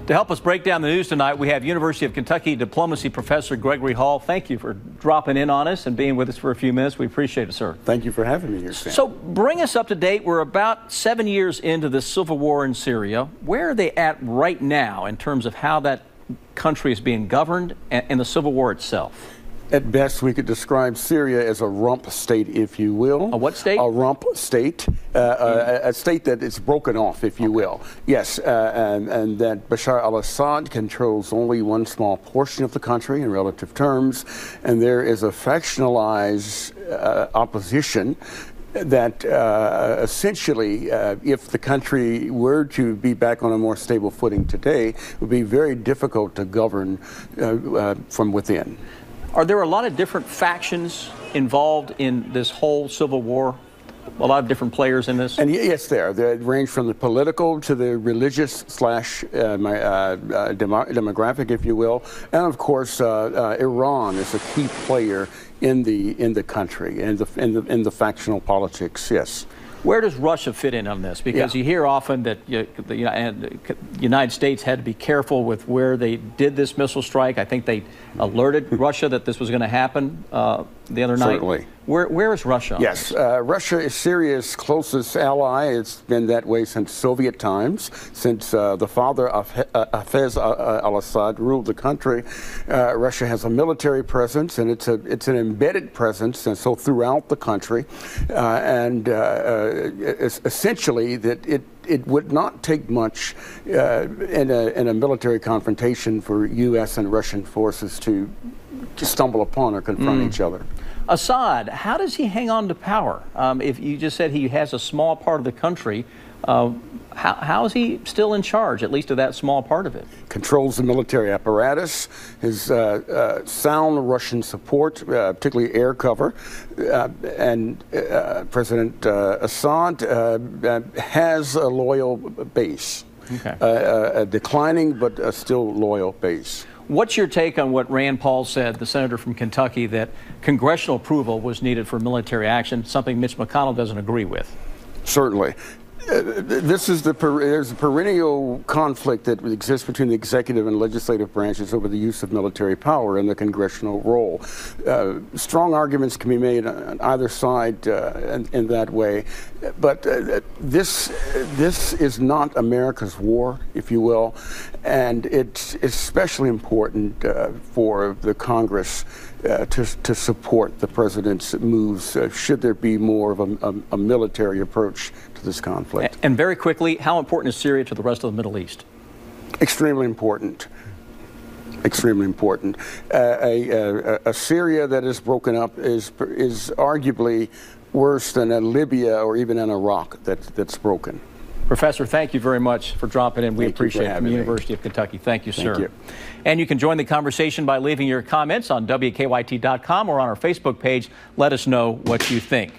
To help us break down the news tonight, we have University of Kentucky diplomacy professor Gregory Hall. Thank you for dropping in on us and being with us for a few minutes. We appreciate it, sir. Thank you for having me here, Sam. So bring us up to date. We're about 7 years into the civil war in Syria. Where are they at right now in terms of how that country is being governed and the civil war itself? At best, we could describe Syria as a rump state, if you will. A what state? A rump state, a state that is broken off, if you will. Yes, and that Bashar al-Assad controls only one small portion of the country in relative terms, and there is a factionalized opposition that essentially, if the country were to be back on a more stable footing today, would be very difficult to govern from within. Are there a lot of different factions involved in this whole civil war? A lot of different players in this? And yes, they range from the political to the religious slash demographic, if you will. And of course, Iran is a key player in the country, in the factional politics, yes. Where does Russia fit in on this? Because you hear often that the United States had to be careful with where they did this missile strike. I think they alerted Russia that this was going to happen the other night. Certainly. Where is Russia on this? Russia is Syria's closest ally. It's been that way since Soviet times, since the father of Hafez al-Assad ruled the country. Russia has a military presence, and it's an embedded presence, and so throughout the country, essentially that it would not take much in a military confrontation for U.S. and Russian forces to stumble upon or confront each other. Assad, how does he hang on to power? If you just said he has a small part of the country, how is he still in charge, at least of that small part of it? Controls the military apparatus, his sound Russian support, particularly air cover, and President Assad has a loyal base, a declining but still loyal base. What's your take on what Rand Paul said, the senator from Kentucky, that congressional approval was needed for military action, something Mitch McConnell doesn't agree with? Certainly. There's a perennial conflict that exists between the executive and legislative branches over the use of military power and the congressional role. Strong arguments can be made on either side in that way, but this is not America's war, if you will, and it's especially important for the Congress to support the president's moves should there be more of a military approach to this conflict. And very quickly, how important is Syria to the rest of the Middle East? Extremely important. Extremely important. A Syria that is broken up is arguably worse than a Libya or even an Iraq that's broken. Professor, thank you very much for dropping in. We appreciate it from the University of Kentucky. Thank you, sir. Thank you. And you can join the conversation by leaving your comments on WKYT.com or on our Facebook page. Let us know what you think.